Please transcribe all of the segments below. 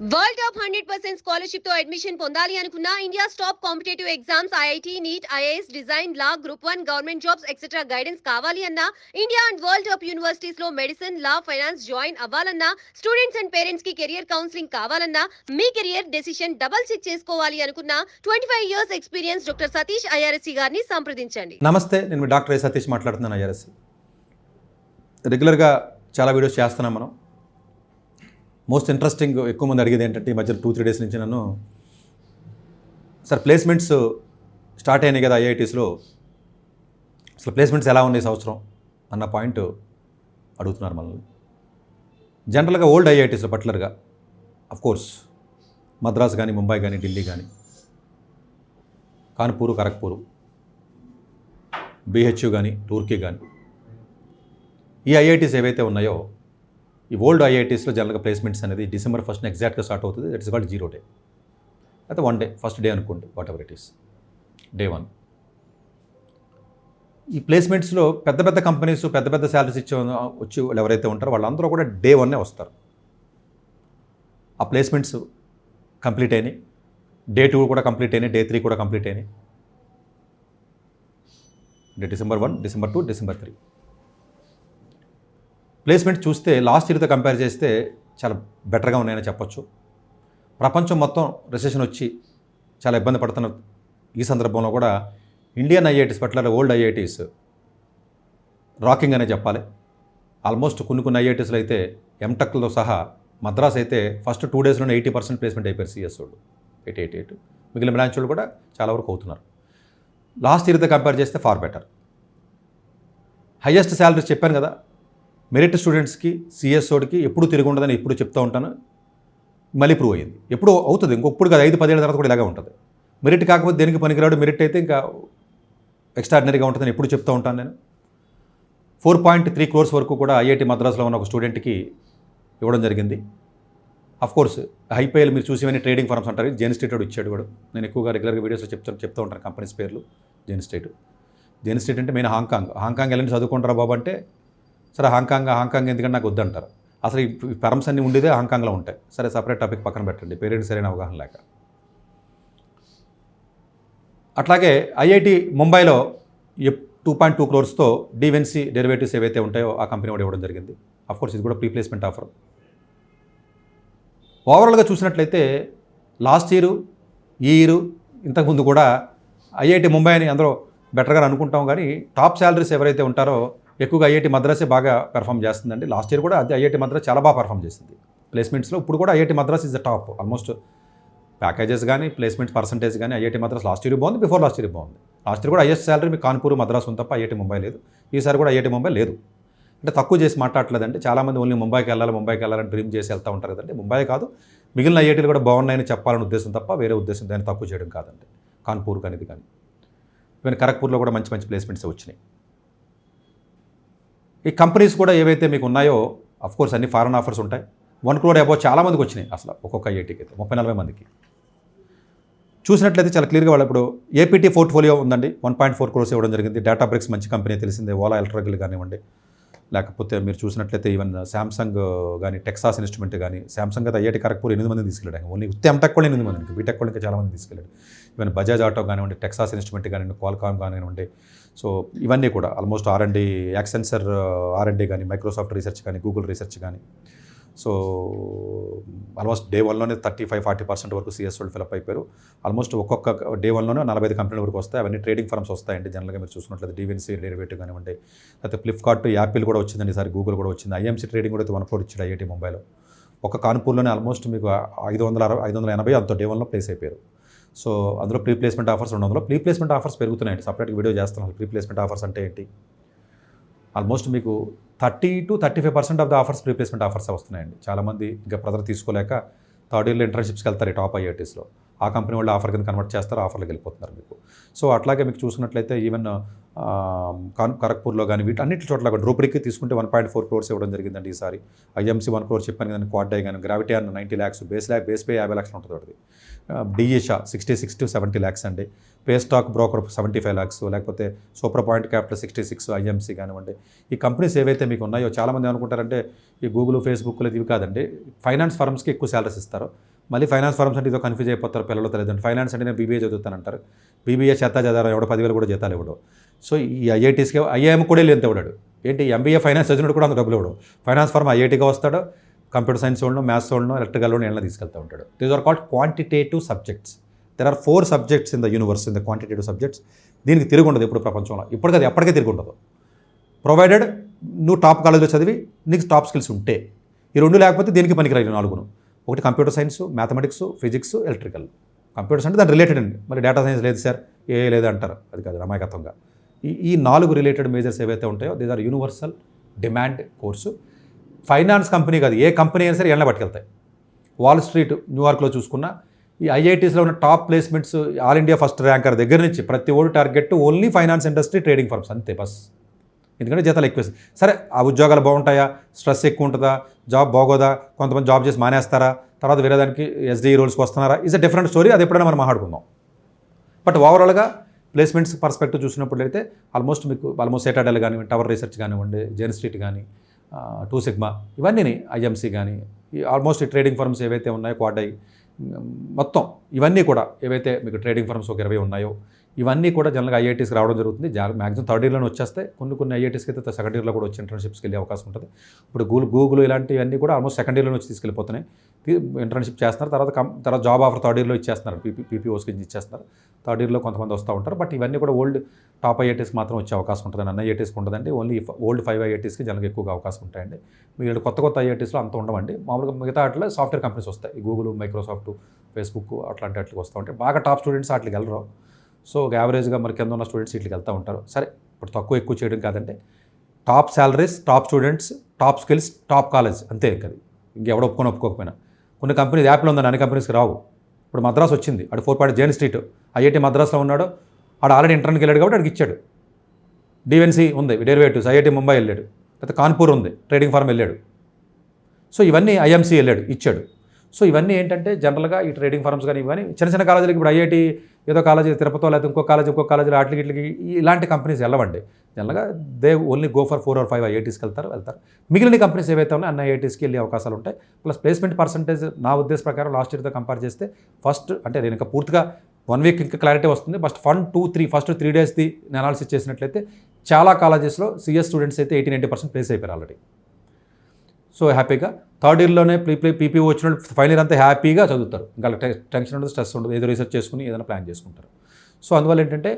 World top 100% scholarship తో admission పొందాలి అనుకున్న India's top competitive exams IIT NEET IAS design law group 1 government jobs etcetera guidance కావాలి అన్నా India and world top universities లో medicine law finance join అవ్వాలన్నా students and parents కి career counselling కావాలన్నా మీ కెరియర్ డెసిషన్ డబుల్ చెక్ చేసుకోవాలి అనుకున్న 25 years experience doctor Satish IRSC గారిని సంప్రదించండి. నమస్తే, నేను డాక్టర్ ఏ సతీష్ మాట్లాడుతున్నాను. ఐఆర్ఎస్సి రెగ్యులర్గా చాలా వీడియోస్ చేస్తున్నాం మనం. మోస్ట్ ఇంట్రెస్టింగ్ ఎక్కువ మంది అడిగేది ఏంటంటే ఈ మధ్య 2-3 డేస్ నుంచి నన్ను సార్ ప్లేస్మెంట్స్ స్టార్ట్ అయినాయి కదా ఐఐటీస్లో, అసలు ప్లేస్మెంట్స్ ఎలా ఉన్నాయి సంవత్సరం అన్న పాయింట్ అడుగుతున్నారు మనల్ని. జనరల్గా ఓల్డ్ ఐఐటీస్లో పర్టికులర్గా కోర్స్ మద్రాస్ కానీ ముంబై కానీ ఢిల్లీ కానీ కాన్పూరు ఖరగ్పూరు బిహెచ్యు కానీ టూర్కీ కానీ ఈ ఐఐటీస్ ఏవైతే ఉన్నాయో ఈ ఓల్డ్ ఐఐటీస్లో జనరల్గా ప్లేస్మెంట్స్ అనేది December 1st ఎగ్జాక్ట్గా స్టార్ట్ అవుతుంది. That is called 0 day. అయితే 1 డే ఫస్ట్ డే అనుకోండి, what ever it is, day 1. ఈ ప్లేస్మెంట్స్లో పెద్ద పెద్ద కంపెనీస్ పెద్ద పెద్ద శాలరీస్ వచ్చి వాళ్ళు ఎవరైతే ఉంటారో వాళ్ళందరూ కూడా డే 1 వస్తారు. ఆ ప్లేస్మెంట్స్ కంప్లీట్ అయినాయి, డే 2 కూడా కంప్లీట్ అయినాయి, డే 3 కూడా కంప్లీట్ అయినాయి. అంటే December 1, December 2, December 3 ప్లేస్మెంట్ చూస్తే లాస్ట్ ఇయర్తో కంపేర్ చేస్తే చాలా బెటర్గా ఉన్నాయని చెప్పొచ్చు. ప్రపంచం మొత్తం రిసెషన్ వచ్చి చాలా ఇబ్బంది పడుతున్న ఈ సందర్భంలో కూడా ఇండియన్ ఐఐటీస్ పట్ల ఓల్డ్ ఐఐటీస్ రాకింగ్ అనే చెప్పాలి. ఆల్మోస్ట్ కొన్ని ఐఐటీస్లో అయితే ఎంటెక్లో సహా మద్రాస్ అయితే ఫస్ట్ 2 డేస్లోనే 80% ప్లేస్మెంట్ అయిపోయారు. సిఎస్ వాళ్ళు 88, మిగిలిన బ్రాంచ్ వాళ్ళు కూడా చాలా వరకు అవుతున్నారు. లాస్ట్ ఇయర్తో కంపేర్ చేస్తే ఫార్ బెటర్. హయ్యెస్ట్ శాలరీస్ చెప్పాను కదా, మెరిట్ స్టూడెంట్స్కి సిఎస్ఓడికి ఎప్పుడు తిరిగి ఉండదని ఎప్పుడు చెప్తూ ఉంటాను. మళ్ళీ ప్రూవ్ అయ్యింది. ఎప్పుడు అవుతుంది, ఇంకొప్పుడు కాదు, 5-10 ఏళ్ళ తర్వాత కూడా ఇలాగే ఉంటుంది. మెరిట్ కాకపోతే దేనికి పనికిరాడు, మెరిట్ అయితే ఇంకా ఎక్స్ట్రాడినరీగా ఉంటుందని ఎప్పుడు చెప్తూ ఉంటాను నేను. 4.3 crores వరకు కూడా ఐఐటి మద్రాస్లో ఉన్న ఒక స్టూడెంట్కి ఇవ్వడం జరిగింది. కోర్స్ హైపైఎల్ మీరు చూసేవన్నీ ట్రేడింగ్ ఫర్మ్స్ అంటారు. జెన్ స్టేట్ ఇచ్చాడు కూడా. నేను ఎక్కువగా రెగ్యులర్గా వీడియోస్లో చెప్తూ ఉంటాను కంపెనీస్ పేర్లు. జెన్ స్టేట్ అంటే మెయిన్ హాంకాంగ్ వెళ్ళండి చదువుకుంటారా బాబు అంటే, సరే హాంకాంగ్ ఎందుకంటే నాకు వద్దంటారు. అసలు ఈ ఫర్మ్స్ అన్నీ ఉండేదే హాంకాంగ్లో ఉంటాయి. సరే సపరేట్ టాపిక్ పక్కన పెట్టండి, పేరెంట్స్ సరైన అవగాహన లేక. అట్లాగే ఐఐటి ముంబైలో 2.2 crores డివెన్సీ డెరివేటివ్స్ ఏవైతే ఉంటాయో ఆ కంపెనీ కూడా ఇవ్వడం జరిగింది. కోర్స్ ఇది కూడా ప్రీ ప్లేస్మెంట్ ఆఫర్. ఓవరాల్గా చూసినట్లయితే లాస్ట్ ఇయర్ ఈ ఇయర్ ఇంతకుముందు కూడా ఐఐటి ముంబై అని అందరూ బెటర్గా అనుకుంటాం, కానీ టాప్ శాలరీస్ ఎవరైతే ఉంటారో ఎక్కువగా ఐఐటి మద్రాసే బాగా పెర్ఫామ్ చేస్తుందండి. లాస్ట్ ఇయర్ కూడా అది ఐఐటి మద్రాస్ చాలా బాగా పెర్ఫామ్ చేసింది ప్లేస్మెంట్స్లో. ఇప్పుడు కూడా IIT Madras is the top. Almost packages కానీ ప్లేస్మెంట్ పర్సంటేజ్ కానీ ఐఐటి మద్రాస్ లాస్ట్ ఇయర్ బాగుంది, బిఫోర్ లాస్ట్ ఇయర్ బాగుంది. లాస్ట్ ఇయర్ కూడా హైయెస్ట్ శాలరీ మీకు కాన్పూర్ మద్రాస్ ఉంది తప్ప ఐఐటి ముంబై లేదు. ఈసారి కూడా ఐఐటి ముంబై లేదు. అంటే తక్కువ చేసి మాట్లాడలేదంటే, చాలామంది ఓన్లీ ముంబైకి వెళ్ళాలని డ్రీమ్ చేసి వెళ్తూ ఉంటారు కదండి. ముంబై కాదు, మిగిలిన ఐఐటీలు కూడా బాగున్నాయని చెప్పాలని ఉద్దేశం తప్ప వేరే ఉద్దేశం దాన్ని తక్కువ చేయడం కాదండి. కాన్పూర్ కానీ ఇది కానీ ఈవెన్ ఖరగ్పూర్లో కూడా మంచి ప్లేస్మెంట్స్ వచ్చినాయి. ఈ కంపెనీస్ కూడా ఏవైతే మీకు ఉన్నాయో కోర్స్ అన్ని ఫారెన్ ఆఫర్స్ ఉంటాయి. 1 crore అబౌవ్ చాలామందికి వచ్చినాయి. అసలు ఒక్కొక్క ఐఐటీకి అయితే 30-40 మందికి చూసినట్లయితే చాలా క్లియర్గా వాళ్ళు ఇప్పుడు ఏపీటీ పోర్ట్ఫోలియో ఉందండి. 1.4 crores ఇవ్వడం జరిగింది. డేటాబ్రిక్స్ మంచి కంపెనీ తెలిసిందే. ఓలా ఎలక్ట్రికల్ కానివ్వండి, లేకపోతే మీరు చూసినట్లయితే ఈవెన్ శాంసంగ్ కానీ టెక్సాస్ ఇన్స్ట్రుమెంట్ కానీ, శాంసంగ్ అయితే ఐఐటి ఖరగ్పూర్ 8 మందిని తీసుకెళ్ళాడు. ఓన్లీ ఎంటెక్ కూడా 8 మంది, బీటెక్ కూడా ఇంకా చాలామంది తీసుకెళ్ళాడు. ఈవెన్ బజాజ్ ఆటో కానివ్వండి, టెక్సాస్ ఇన్స్ట్రుమెంట్ కానివ్వండి, క్వాల్కామ్ కానివ్వండి. సో ఇవన్నీ కూడా ఆల్మోస్ట్ R&D, యాక్సెన్సర్ R&D కానీ, మైక్రోసాఫ్ట్ రీసెర్చ్ కానీ, గూగుల్ రీసెర్చ్ కానీ. సో ఆల్మోస్ట్ డే 1లోనే 35-40% వరకు సిఎస్ వాళ్ళు ఫిలప్ అయిపోయారు. ఆల్మోస్ట్ ఒక్కొక్క డే 1లోనే 45 కంపెనీల వరకు వస్తాయి. అవన్నీ ట్రేడింగ్ ఫర్మ్స్ వస్తాయండి. జనరల్గా మీరు చూసుకున్నట్లయితే డివెన్సీ డెరివేటివ్ కానివ్వండి, లేకపోతే ఫ్లిప్కార్ట్, యాపిల్ కూడా వచ్చిందండి. ఈసారి గూగుల్ కూడా వచ్చింది. ఐఎంసీ ట్రేడింగ్ కూడా 1 crore ఇచ్చాడు ఐఐటి ముంబైలో. ఒక కాన్పూర్లోనే ఆల్మోస్ట్ మీకు 580 అంత డే 1లో ప్లేస్ అయిపోయారు. సో అందులో pre placement offers 200. Pre placement offers పెరుగుతున్నాయండి. సపరేట్గా వీడియో చేస్తున్నాను. ప్రీ ప్లేస్మెంట్ ఆఫర్స్ అంటే ఏంటి? ఆల్మోస్ట్ మీకు 30-35% of the offers pre placement offers వస్తున్నాయండి. చాలామంది ఇంకా ప్రెజర్ తీసుకోలేక థర్డ్ ఇయర్లో ఇంటర్న్షిప్స్కి వెళ్తారు. టాప్ ఐఐటీస్లో ఆ కంపెనీ వాళ్ళు ఆఫర్ కింద కన్వర్ట్ చేస్తారు, ఆఫర్లకు వెళ్ళిపోతున్నారు మీకు. సో అట్లాగే మీకు చూసుకున్నట్లయితే ఈవెన్ ఖరగ్పూర్లో కానీ అన్నిటి చోట్ల డ్రూపరీకి తీసుకుంటే 1.4 crores ఇవ్వడం జరిగిందండి ఈసారి. ఐఎంసీ 1 crore చెప్పాను కదండి, క్వాడ్డై కానీ, gravity 90 lakhs, base pay 50 lakhs ఉంటుంది ఒకటి. డిఈషా 66 to 70 lakhs అండి. పే స్టాక్ బ్రోకర్ 75 lakhs, లేకపోతే సూపర్ పాయింట్ క్యాపిటల్ 66, ఐఎంసీ కానివ్వండి. ఈ కంపెనీస్ ఏవైతే మీకు ఉన్నాయో చాలామంది అనుకుంటారంటే ఈ గూగుల్, ఫేస్బుక్ ఇవి కాదండి, ఫైనాన్స్ ఫర్మ్స్కి ఎక్కువ శాలరీస్ ఇస్తారు. మళ్ళీ ఫైనాన్స్ ఫర్మ్స్ అంటే ఇదో కన్ఫ్యూజ్ అయిపోతారు పిల్లలు తెలియదండి. ఫైనాన్స్ అంటే నేను బీబీఏ చదువుతానంటారు. బీబీఏ చదవడం ఎవడో 10,000 కూడా జీతాలు ఇవ్వడు. సో ఈ ఐఐటీస్కి ఐఐఎం కూడా వెళ్ళి ఎంత ఇవ్వడాడు ఏంటి, ఎంబీఏ ఫైనాన్స్ చదివినట్టు కూడా అంత డబ్బులు ఇవ్వడు. ఫైనాన్స్ ఫర్మ్ ఐఐటీగా వస్తాడు, కంప్యూటర్ సైన్స్ వాళ్ళను, మ్యాథ్స్ వాళ్ళను, ఎలక్ట్రికల్ వాళ్ళను ఎలా తీసుకెళ్తూ ఉంటాడు. These are called quantitative subjects. There are 4 subjects in the universe in the quantitative subjects. దీనికి తిరిగి ఉండదు ఇప్పుడు ప్రపంచంలో, ఇప్పటికది ఎప్పటికీ తిరిగి ఉండదు. ప్రొవైడెడ్ నువ్వు టాప్ కాలేజ్లో చదివి నీకు టాప్ స్కిల్స్ ఉంటే. ఈ 2 లేకపోతే దీనికి పనికిరాయి 4. ఒకటి computer science, mathematics, physics, electrical. Computers అంటే దాని రిలేటెడ్ అండి. మరి డేటా సైన్స్ లేదు సార్, ఏ లేదు అంటారు, అది కాదు అమాయకత్వంగా. ఈ 4 రిలేటెడ్ మేజర్స్ ఏవైతే ఉంటాయో these are universal demand course. Finance company కాదు, ఏ కంపెనీ అయినా సరే ఎళ్ళ పట్టుకెళ్తాయి. వాల్ స్ట్రీట్ న్యూయార్క్లో చూసుకున్న ఈ ఐఐటీస్లో ఉన్న top placements, all India first ranker దగ్గర నుంచి ప్రతి ఓడి target only finance industry, trading firms అంతే బస్. ఎందుకంటే జీతాలు ఎక్కువ. సరే ఆ ఉద్యోగాలు బాగుంటాయా, స్ట్రెస్ ఎక్కువ ఉంటుందా, జాబ్ బాగోదా, కొంతమంది జాబ్ చేసి మానేస్తారా, తర్వాత వేరే దానికి ఎస్డీ రోల్స్కి వస్తున్నారా, ఈజ్ అ డిఫరెంట్ స్టోరీ. అది ఎప్పుడైనా మనం మాట్లాడుకుందాం. బట్ ఓవరాల్గా ప్లేస్మెంట్స్ పర్స్పెక్టివ్ చూసినప్పుడు అయితే ఆల్మోస్ట్ సెటాడెల్ కానివ్వండి, టవర్ రీసెర్చ్ కానివ్వండి, జెన్ స్ట్రీట్ కానీ, 2 Sigma ఇవన్నీ, ఐఎంసీ కానీ, ఆల్మోస్ట్ ట్రేడింగ్ ఫర్మ్స్ ఏవైతే ఉన్నాయో, క్వాడ్డై మొత్తం ఇవన్నీ కూడా ఏవైతే మీకు ట్రేడింగ్ ఫర్మ్స్ ఒక 20 ఉన్నాయో ఇవన్నీ కూడా జనరల్గా ఐఐటీస్కి రావడం జరుగుతుంది. మ్యాక్సిమం 3rd yearలోనే వచ్చేస్తాయి. కొన్ని ఐఐటీస్కి అయితే 2nd yearలో కూడా వచ్చి ఇంటర్న్షిప్స్కి వెళ్ళే అవకాశం ఉంటుంది. ఇప్పుడు గూగుల్ ఇలాంటివన్నీ కూడా ఆల్మోస్ట్ 2nd yearలోనే వచ్చి తీసుకెళ్ళిపోతున్నాయి. ఇంటర్న్షిప్ చేస్తున్నారు, తర్వాత జాబ్ ఆఫర్ 3rd yearలో ఇచ్చేస్తున్నారు, పీపీఓస్కి ఇచ్చేస్తున్నారు. 3rd yearలో కొంతమంది వస్తూ ఉంటారు. బట్ ఇవన్నీ కూడా ఓల్డ్ టాప్ ఐఐటీస్కి మాత్రం వచ్చే అవకాశం ఉంటుంది. అన్ని ఐఐటీస్కి ఉండదండి, ఓన్లీ ఓల్డ్ 5 ఐఐటీస్కి జనరల్గా ఎక్కువగా అవకాశం ఉంటాయండి. మీరు కొత్త ఐఐటీస్లో అంత ఉండవండి. మామూలుగా మిగతా వాటిలో సాఫ్ట్వేర్ కంపెనీస్ వస్తాయి, ఈ గూగుల్, మైక్రోసాఫ్ట్, ఫేస్బుక్ అట్లాంటి వాటికి వస్తూ ఉంటాయి. బాగా టాప్ స్టూడెంట్స్ వాటికి వెళ్ళరు. సో యావరేజ్గా మరి కింద ఉన్న స్టూడెంట్స్ వీటికి వెళ్తూ ఉంటారు. సరే ఇప్పుడు ఎక్కువ చేయడం కాదంటే top salaries, top students, top skills, top college అంతే. ఇంకది ఇంకెవడో ఒప్పుకోకపోయినా కొన్ని కంపెనీస్ యాప్లో ఉందని అన్ని కంపెనీస్కి రావు. ఇప్పుడు మద్రాస్ వచ్చింది, అటు 4 జైన్ స్ట్రీట్ ఐఐటీ మద్రాస్లో ఉన్నాడు, ఆడు ఆల్రెడీ ఇంటర్న్కి వెళ్ళాడు కాబట్టి అడిగి ఇచ్చాడు. డివెన్సీ ఉంది, డెరివేటివ్స్, ఐఐటీ ముంబై వెళ్ళాడు, లేకపోతే కాన్పూర్ ఉంది, ట్రేడింగ్ ఫార్మ్ వెళ్ళాడు. సో ఇవన్నీ ఐఎంసీ వెళ్ళాడు, ఇచ్చాడు. సో ఇవన్నీ ఏంటంటే జనరల్గా ఈ ట్రేడింగ్ ఫర్మ్స్ కానీ ఇవన్నీ చిన్న కాలేజీలకి, ఇప్పుడు ఐఐటీ ఏదో కాలేజీ తిరుపతిలో, లేకపోతే ఇంకో కాలేజీలో వాటికి ఇలాంటి కంపెనీస్ వెళ్ళవండి. జనరల్గా they only go for 4 or 5 ఐఐటీస్కి వెళ్తారు. మిగిలిన కంపెనీస్ ఏవైతే ఉన్నాయో అన్ని ఐఐటీస్కి వెళ్ళే అవకాశాలు ఉంటాయి. ప్లస్ ప్లేస్మెంట్ పర్సంటేజ్ నా ఉద్దేశ ప్రకారం లాస్ట్ ఇయర్తో కంపేర్ చేస్తే ఫస్ట్ అంటే నేను ఇంకా పూర్తిగా 1 week ఇంకా క్లారిటీ వస్తుంది. ఫస్ట్ 1, 2, 3 ఫస్ట్ 3 daysది అనాలిసిస్ చేసినట్లయితే చాలా కాలేజెస్లో సిఎస్ స్టూడెంట్స్ అయితే 80-90% ప్లేస్ అయిపోయారు ఆల్రెడీ. సో హ్యాపీగా 3rd yearలోనే పీపీఓ వచ్చిన ఫైనల్ ఇయర్ అంతా హ్యాపీగా చదువుతారు. ఇంకా టెన్షన్ ఉండదు, స్ట్రెస్ ఉండదు, ఏదో రీసెర్చ్ చేసుకుని ఏదైనా ప్లాన్ చేసుకుంటారు. సో అందువల్ల ఏంటంటే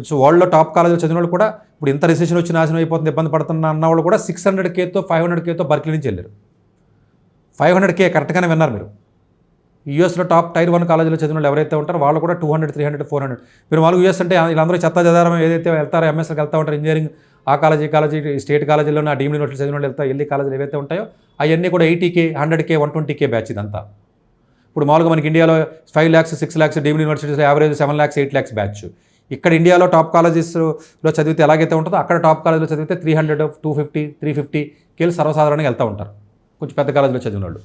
సో వరల్డ్లో టాప్ కాలేజీలో చదివిన వాళ్ళు కూడా ఇప్పుడు ఇంత రిసెషన్ వచ్చి నాశనం అయిపోతుంది, ఇబ్బంది పడుతున్న అన్న వాళ్ళు కూడా 600Kతో 500Kతో బర్క్లీ నుంచి వెళ్ళారు. 500K కరెక్ట్గానే విన్నారు మీరు. యూఎస్లో టాప్ Tier 1 కాలేజీలో చదివిన వాళ్ళు ఎవరైతే ఉంటారో వాళ్ళు కూడా 200, 300, 400. మీరు వాళ్ళు యూఎస్ అంటే వీళ్ళందరూ చెత్త చదవడం ఏదైతే వెళ్తారో, ఎంఎస్కి వెళ్తూ ఉంటారు, ఇంజనీరింగ్ ఆ కాలేజీ స్టేట్ కాలేజీలో ఆ డీమ్డ్ యూనివర్సిటీ చదివిన వాళ్ళు వెళ్ళి కాలేజీలు ఏవైతే ఉంటాయో అవన్నీ కూడా 80K, 100K, 120K బ్యాచ్ ఇదంతా. ఇప్పుడు మామూలుగా మనకి ఇండియాలో 5 lakhs, 6 lakhs డీమ్డ్ యూనివర్సిటీస్లో యావరేజ్ 7 lakhs, 8 lakhs బ్యాచ్. ఇక్కడ ఇండియాలో టాప్ కాలేజెస్లో చదివితే ఎలాగైతే ఉంటుందో అక్కడ టాప్ కాలేజీలో చదివితే 300, 250, 350K సార్వసాధారణంగా వెళ్తూ ఉంటారు కొంచెం పెద్ద కాలేజీలో చదివిన వాళ్ళు.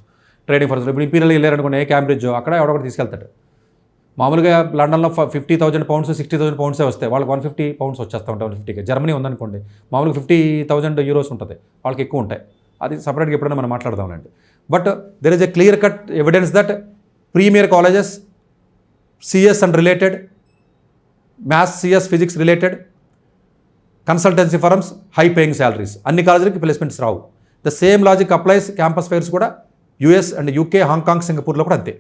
ట్రేడింగ్ ఫర్మ్స్ ఇప్పుడు ఇంపీరియల్ వెళ్ళారనుకోండి, క్యాంబ్రిడ్జ్, అక్కడ ఎవడొకటి తీసుకెళ్తాడు. మామూలుగా లండన్లో 50,000 pounds, 60,000 pounds వస్తాయి, వాళ్ళకి 150 pounds వచ్చేస్తూ ఉంటాయి. 150K. జర్మనీ ఉందనుకోండి, మామూలుగా 50,000 euros ఉంటుంది, వాళ్ళకి ఎక్కువ ఉంటాయి. అది సపరేట్గా ఎప్పుడైనా మనం మాట్లాడదామండి. But there is a clear cut evidence that premier colleges, CS and related, maths, CS, physics related consultancy firms, high paying salaries, అన్ని కాలేజీలకి ప్లేస్మెంట్స్ రావు. The same logic applies campus fires కూడా యూఎస్ అండ్ యూకే, హాంకాంగ్, సింగపూర్లో కూడా అంతే.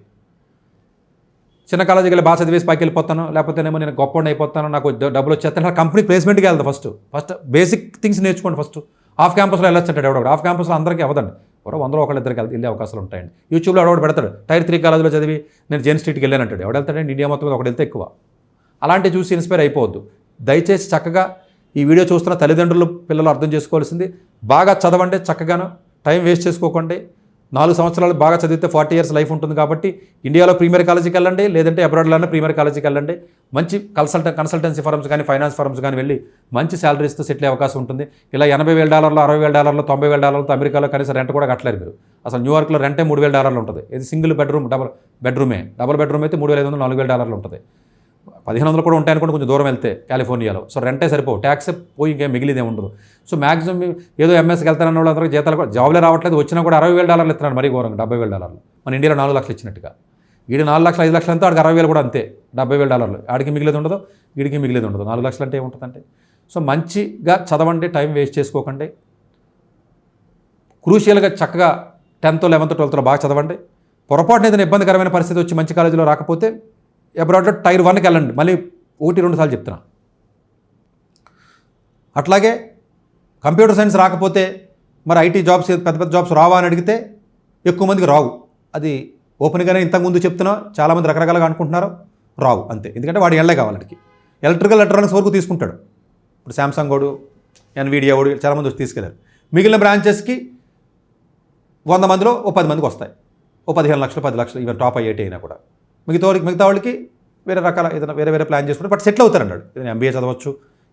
చిన్న కాలేజీకి వెళ్ళి బాగా చదివేసి పైకి వెళ్ళిపోతాను, లేకపోతేనేమో నేను గొప్ప అయిపోతాను, నాకు డబ్బులు వచ్చేస్తాను, కంపెనీ ప్లేస్మెంట్కి వెళ్తాను. ఫస్ట్ బేసిక్ థింగ్స్ నేర్చుకోండి. ఫస్ట్ ఆఫ్ క్యాంపస్లో వెళ్ళొచ్చు అంటాడు ఎవడో. ఆఫ్ క్యాంపస్లో అందరికీ అవ్వదండి, ఎవరో 100 ఒకళ్ళిద్దరికి వెళ్ళే అవకాశాలు ఉంటాయండి. యూట్యూబ్లో ఎవడో పెడతాడు, Tier 3 కాలేజీలో చదివి నేను జెన్ స్ట్రీట్కి వెళ్ళాను అంటాడు. ఎవడు వెళ్తాడండి, ఇండియా మొత్తం మీద ఒకటి వెళ్తే ఎక్కువ. అలాంటివి చూసి ఇన్స్పైర్ అయిపోవద్దు. దయచేసి చక్కగా ఈ వీడియో చూస్తున్న తల్లిదండ్రులు, పిల్లలు అర్థం చేసుకోవాల్సింది, బాగా చదవండి, చక్కగాను టైం వేస్ట్ చేసుకోకండి. 4 సంవత్సరాలు బాగా చదివితే 40 years లైఫ్ ఉంటుంది కాబట్టి ఇండియాలో ప్రీమియర్ కాలేజీకి వెళ్ళండి, లేదంటే అబ్రాడ్లోనే ప్రీమియర్ కాలేజీకి వెళ్ళండి. మంచి కన్సల్టెన్సీ ఫర్మ్స్ కానీ ఫైనాన్స్ ఫర్మ్స్ కానీ వెళ్ళి మంచి శాలరీస్తో సెటిల్ అయ్యే అవకాశం ఉంటుంది. ఇలా $80,000, $60,000, $90,000తో అమెరికాలో కనీసం రెంట్ కూడా కట్టలేరు మీరు. అసలు న్యూయార్క్లో రెంటే $3,000 ఉంటుంది. ఇది సింగిల్ బెడ్రూమ్, డబుల్ బెడ్రూమ్ అయితే $3,500, $4,000 ఉంటుంది. 1,500 కూడా ఉంటాయనుకోండి కొంచెం దూరం వెళ్తే కాలిఫోర్నియాలో. సో రెంటే సరిపోవు, ట్యాక్స్ పోయి ఇంకేం మిగిలిదే ఉండదు. సో మ్యాక్సిమం ఏదో ఎంఎస్కి వెళ్తానన్న వాళ్ళందరికీ జీతాలు కూడా జాబ్లే రావట్లేదు, వచ్చినా కూడా $60,000 ఇస్తున్నారు, మరీ ఘోరంగా $70,000. మన ఇండియాలో 4 లక్షలు ఇచ్చినట్టుగా. వీడి 4 లక్షలు 5 లక్షలు అంతా ఆడికి 60,000 కూడా అంతే, $70,000. ఆడికి మిగిలేదు ఉండదు, వీడికి మిగిలేదు ఉండదు. 4 లక్షలు అంటే ఏముంటుందంటే. సో మంచిగా చదవండి, టైం వేస్ట్ చేసుకోకండి. క్రూషియల్గా చక్కగా 10th, 11th, 12th బాగా చదవండి. పొరపాటున ఏదైనా ఇబ్బందికరమైన పరిస్థితి వచ్చి మంచి కాలేజీలో రాకపోతే అబ్రాడ్లో Tier 1కి వెళ్ళండి. మళ్ళీ 1-2 సార్లు చెప్తున్నా. అట్లాగే కంప్యూటర్ సైన్స్ రాకపోతే మరి ఐటీ జాబ్స్, పెద్ద పెద్ద జాబ్స్ రావా అని అడిగితే ఎక్కువ మందికి రావు. అది ఓపెన్గానే ఇంతకుముందు చెప్తున్నా, చాలామంది రకరకాలుగా అనుకుంటున్నారు, రావు అంతే. ఎందుకంటే వాడు ఎళ్ళే కావాలి, వాడికి ఎలక్ట్రికల్స్ వరకు తీసుకుంటాడు. ఇప్పుడు శాంసంగ్ వాడు, ఎన్విడియా వాడు చాలామంది వచ్చి తీసుకెళ్ళారు. మిగిలిన బ్రాంచెస్కి 100 మందిలో 10 మందికి వస్తాయి. 15 లక్షలు, 10 లక్షలు, ఈవెన్ టాప్ ఐఐటీ అయినా కూడా. మిగతా వాళ్ళకి వేరే రకాల ఏదైనా వేరే ప్లాన్ చేసుకుంటే బట్ సెటిల్ అవుతారు అన్నాడు. ఏదైనా ఎంబీఏ చదవచ్చు,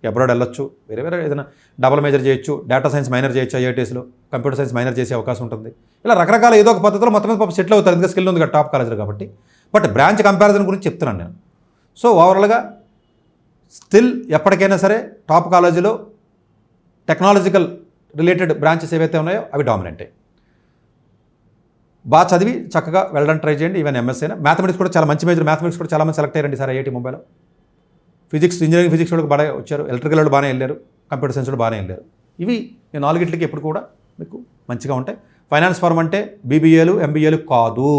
అబ్రాడ్ వెళ్ళొచ్చు, వేరే ఏదైనా డబుల్ మేజర్ చేయొచ్చు, డేటా సైన్స్ మైనర్ చేయొచ్చు ఐఐటీస్లో, కంప్యూటర్ సైన్స్ మైనర్ చేసే అవకాశం ఉంటుంది. ఇలా రకరకాల ఏదో ఒక పద్ధతిలో మొత్తం మీద సెటిల్ అవుతారు, ఎందుకంటే స్కిల్ ఉంది కదా టాప్ కాలేజీలో కాబట్టి. బట్ బ్రాంచ్ కంపారిజన్ గురించి చెప్తున్నాను నేను. సో ఓవరాల్గా స్టిల్ ఎప్పటికైనా సరే టాప్ కాలేజీలో టెక్నాలజికల్ రిలేటెడ్ బ్రాంచెస్ ఏవైతే ఉన్నాయో అవి డామినెంటే. బాగా చదివి చక్కగా వెళ్ళడానికి ట్రై చేయండి. ఈవెన్ ఎంఎస్సీ అయినా. మ్యాథమెటిక్స్ కూడా చాలా మంచి మేజర్, మ్యాథమెటిక్స్ కూడా చాలా మంది సెలెక్ట్ అయ్యారండి సార్ ఐఐటీ ముంబైలో. ఇంజనీరింగ్ ఫిజిక్స్ వాళ్ళకి బాగా వచ్చారు, ఎలక్ట్రికల్ వాళ్ళు బాగానే వెళ్ళారు, కంప్యూటర్ సైన్స్ వాళ్ళు బాగానే వెళ్ళారు. ఇవి ఈ 4 ఎప్పుడు కూడా మీకు మంచిగా ఉంటాయి. ఫైనాన్స్ ఫర్మ్ అంటే బీబీఏలు, ఎంబీఏలు కాదు,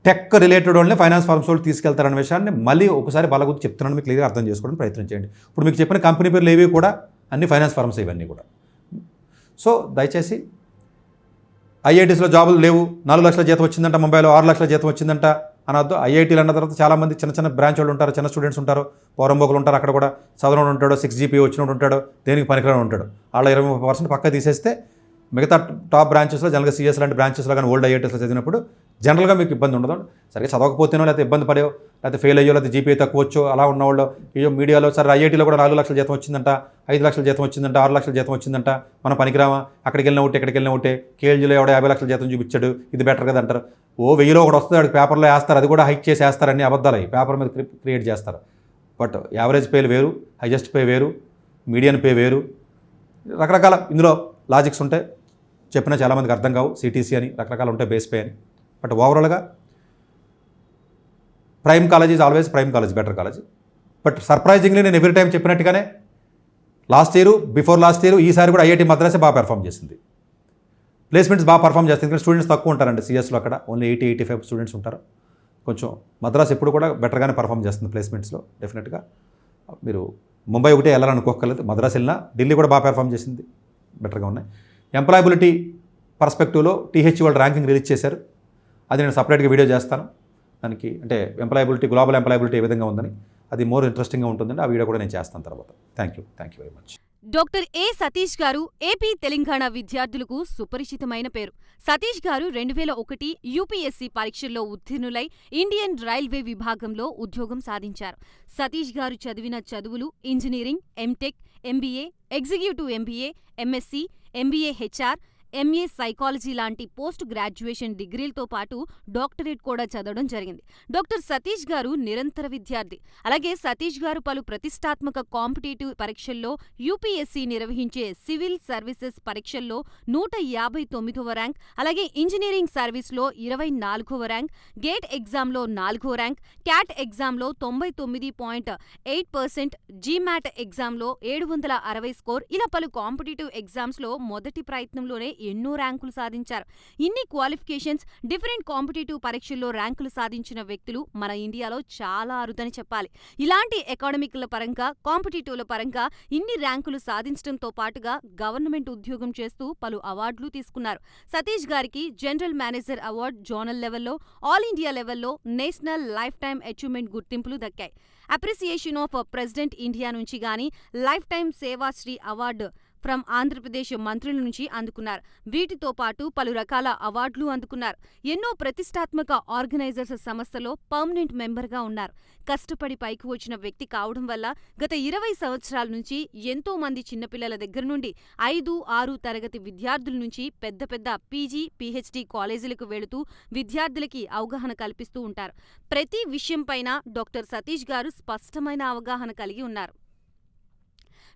టెక్ రిలేటెడ్ వాళ్ళని ఫైనాన్స్ ఫర్మ్స్ వాళ్ళు తీసుకెళ్తారనే విషయాన్ని మళ్ళీ ఒకసారి బలగుర్తు చెప్తున్నాను, మీకు క్లియర్గా అర్థం చేసుకోవడానికి ప్రయత్నం చేయండి. ఇప్పుడు మీకు చెప్పిన కంపెనీ పేర్లు ఏవి కూడా అన్ని ఫైనాన్స్ ఫర్మ్స్ ఇవన్నీ కూడా. సో దయచేసి ఐఐటీస్లో జాబులు లేవు, 4 లక్షల జీతం వచ్చిందంట, ముంబైలో 6 లక్షల జీతం వచ్చిందంట అనొద్దు. ఐఐటీలు అన్న తర్వాత చాలామంది చిన్న బ్రాంచ్ వాళ్ళు ఉంటారు, చిన్న స్టూడెంట్స్ ఉంటారు, పౌరంబోకులు ఉంటారు. అక్కడ కూడా చదవడం ఉంటాడు, 6 GPA వచ్చినోడు ఉంటాడు, దేనికి పనికిరాని ఉంటాడు. వాళ్ళ 20% పక్క తీసేస్తే మిగతా టాప్ బ్రాంచెస్లో జనరల్గా సిఎస్ లాంటి బ్రాంచెస్లో కానీ ఓల్డ్ ఐఐటీస్లో చదివినప్పుడు జనరల్గా మీకు ఇబ్బంది ఉండదు. సరిగ్గా చదవకపోతేనో లేకపోతే ఇబ్బంది పడేవో, లేకపోతే ఫెయిల్ అయ్యో, లేకపోతే జీపీఏ తక్కువ వచ్చో అలా ఉన్నవాళ్ళు అయ్యో మీడియాలో సరే ఐఐటీలో కూడా 4 లక్షల జీతం వచ్చిందంట, 5 లక్షల జీతం వచ్చిందంట, 6 లక్షల జీతం వచ్చిందంట, మనం పనికిరామా, అక్కడికి వెళ్ళిన ఒకటి ఇక్కడికి వెళ్ళిన ఒకటి, కేఎల్జీలో ఎవడో 50 లక్షల జీతం చూపించాడు, ఇది బెటర్ కదా అంటారు. 1000లో ఒకటి వస్తుంది, వాడికి పేపర్లో వేస్తారు, అది కూడా హైక్ చేసి వేస్తారని అబద్ధాలు అవి పేపర్ మీద క్రియేట్ చేస్తారు. బట్ యావరేజ్ పేలు వేరు, హైయెస్ట్ పే వేరు, మీడియన్ పే వేరు, రకరకాల ఇందులో లాజిక్స్ ఉంటాయి. చెప్పినా చాలామందికి అర్థం కావు. సిటీసీ అని రకరకాలు ఉంటాయి, బేస్ పే అని. బట్ ఓవరాల్గా prime college is always prime college, better college. But surprisingly నేను ఎవ్రీ టైం చెప్పినట్టుగానే బిఫోర్ లాస్ట్ ఇయర్ ఈసారి కూడా ఐఐటీ మద్రాసే బాగా పెర్ఫామ్ చేసింది. ప్లేస్మెంట్స్ బాగా పర్ఫామ్ చేస్తుంది. ఇక్కడ స్టూడెంట్స్ తక్కువ ఉంటారండి సిఎస్లో, అక్కడ ఓన్లీ 80-85 స్టూడెంట్స్ ఉంటారు. కొంచెం మద్రాస్ ఎప్పుడు కూడా బెటర్గానే పర్ఫామ్ చేస్తుంది ప్లేస్మెంట్స్లో. డెఫినెట్గా మీరు ముంబై ఒకటే వెళ్ళాలనుకోకర్లేదు, మద్రాస్ వెళ్ళినా ఢిల్లీ కూడా బాగా పెర్ఫామ్ చేసింది, బెటర్గా ఉన్నాయి. ఎంప్లాయబిలిటీ పర్స్పెక్టివ్లో టీహెచ్ వాళ్ళు ర్యాంకింగ్ రిలీజ్ చేశారు. అది నేను సపరేట్గా వీడియో చేస్తాను దానికి, అంటే ఎంప్లాయబిలిటీ, గ్లోబల్ ఎంప్లాయబిలిటీ ఏ విధంగా ఉందని, అది మోర్ ఇంట్రెస్టింగ్గా ఉంటుందండి. ఆ వీడియో కూడా నేను చేస్తాను తర్వాత. Thank you very much. Doctor ఏ సతీష్ గారు ఏపీ తెలంగాణ విద్యార్థులకు సుపరిచితమైన పేరు. సతీష్ గారు 2001 యూపీఎస్సీ పరీక్షల్లో ఉత్తీర్ణులై ఇండియన్ రైల్వే విభాగంలో ఉద్యోగం సాధించారు. సతీష్ గారు చదివిన చదువులు engineering, MTech, MBA, executive MBA, MSc, MBA HR, MA psychology లాంటి పోస్ట్ గ్రాడ్యుయేషన్ డిగ్రీలతో పాటు డాక్టరేట్ కూడా చదవడం జరిగింది. డాక్టర్ సతీష్ గారు నిరంతర విద్యార్థి. అలాగే సతీష్ గారు పలు ప్రతిష్టాత్మక కాంపిటేటివ్ పరీక్షల్లో యూపీఎస్సీ నిర్వహించే సివిల్ సర్వీసెస్ పరీక్షల్లో 159వ ర్యాంక్, అలాగే ఇంజనీరింగ్ సర్వీస్లో 24వ ర్యాంక్, గేట్ ఎగ్జామ్లో 4వ ర్యాంక్, క్యాట్ ఎగ్జామ్లో 99.8%, జీమాట్ ఎగ్జామ్లో 760 స్కోర్, ఇలా పలు కాంపిటేటివ్ ఎగ్జామ్స్లో మొదటి ప్రయత్నంలోనే ఎన్నో ర్యాంకులు సాధించారు. ఇన్ని క్వాలిఫికేషన్స్, డిఫరెంట్ కాంపిటేటివ్ పరీక్షల్లో ర్యాంకులు సాధించిన వ్యక్తులు మన ఇండియాలో చాలా అరుదని చెప్పాలి. ఇలాంటి అకాడమిక్ల పరంగా, కాంపిటేటివ్ల పరంగా ఇన్ని ర్యాంకులు సాధించడంతో పాటుగా గవర్నమెంట్ ఉద్యోగం చేస్తూ పలు అవార్డులు తీసుకున్నారు. సతీష్ గారికి జనరల్ మేనేజర్ అవార్డు జోనల్ లెవెల్లో, ఆల్ ఇండియా లెవెల్లో నేషనల్ లైఫ్ టైమ్ అచీవ్మెంట్ గుర్తింపులు దక్కాయి. అప్రిసియేషన్ ఆఫ్ ప్రెసిడెంట్ ఇండియా నుంచి గానీ, life time Seva Sri award from Andhra Pradesh మంత్రుల నుంచి అందుకున్నారు. వీటితో పాటు పలు రకాల అవార్డులు అందుకున్నారు. ఎన్నో ప్రతిష్టాత్మక ఆర్గనైజర్స్ సంస్థలో పర్మనెంట్ మెంబర్గా ఉన్నారు. కష్టపడి పైకి వచ్చిన వ్యక్తి కావడం వల్ల గత 20 సంవత్సరాల నుంచి ఎంతో మంది చిన్నపిల్లల దగ్గర నుండి 5, 6 తరగతి విద్యార్థుల నుంచి పెద్ద పెద్ద పీజీ, పీహెచ్డీ కాలేజీలకు వెళుతూ విద్యార్థులకి అవగాహన కల్పిస్తూ ఉంటారు. ప్రతి విషయంపైన డాక్టర్ సతీష్ గారు స్పష్టమైన అవగాహన కలిగి ఉన్నారు.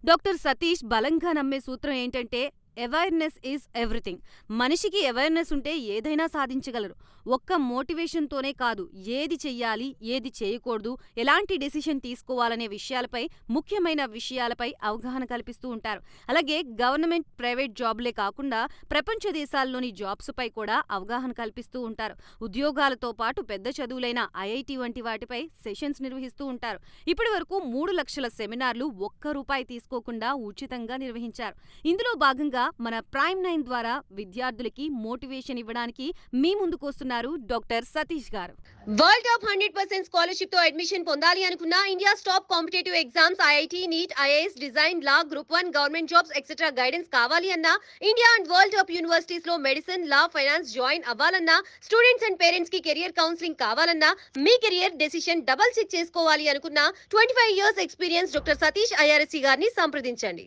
డాక్టర్ సతీష్ బలంగా నమ్మే సూత్రం ఏంటంటే అవేర్నెస్ ఈజ్ ఎవ్రీథింగ్. మనిషికి అవేర్నెస్ ఉంటే ఏదైనా సాధించగలరు. ఒక్క మోటివేషన్తోనే కాదు, ఏది చెయ్యాలి, ఏది చేయకూడదు, ఎలాంటి డెసిషన్ తీసుకోవాలనే విషయాలపై, ముఖ్యమైన విషయాలపై అవగాహన కల్పిస్తూ ఉంటారు. అలాగే గవర్నమెంట్, ప్రైవేట్ జాబులే కాకుండా ప్రపంచ దేశాల్లోని జాబ్స్ పై కూడా అవగాహన కల్పిస్తూ ఉంటారు. ఉద్యోగాలతో పాటు పెద్ద చదువులైన ఐఐటి వంటి వాటిపై సెషన్స్ నిర్వహిస్తూ ఉంటారు. ఇప్పటి వరకు 3 లక్షల సెమినార్లు ఒక్క రూపాయి తీసుకోకుండా ఉచితంగా నిర్వహించారు. ఇందులో భాగంగా మన ప్రైమ్ 9 ద్వారా విద్యార్థులకి మోటివేషన్ ఇవ్వడానికి మీ ముందుకు వస్తున్నారు డాక్టర్ సతీష్ గారు. వరల్డ్ టాప్ 100% స్కాలర్షిప్ తో అడ్మిషన్ పొందాలి అనుకున్నా India top competitive exams IIT, NEET, IAS, design, law, group 1 government jobs etcetera guidance కావాలి అన్నా, India and world top universities లో మెడిసిన్, లా, ఫైనాన్స్ జాయిన్ అవ్వాలన్నా, స్టూడెంట్స్ అండ్ పేరెంట్స్ కి career counselling కావాలన్నా, మీ కెరియర్ డెసిషన్ డబుల్ చెక్ చేసుకోవాలి అనుకున్నా 25 years experience doctor Satish IRSC గారిని సంప్రదించండి.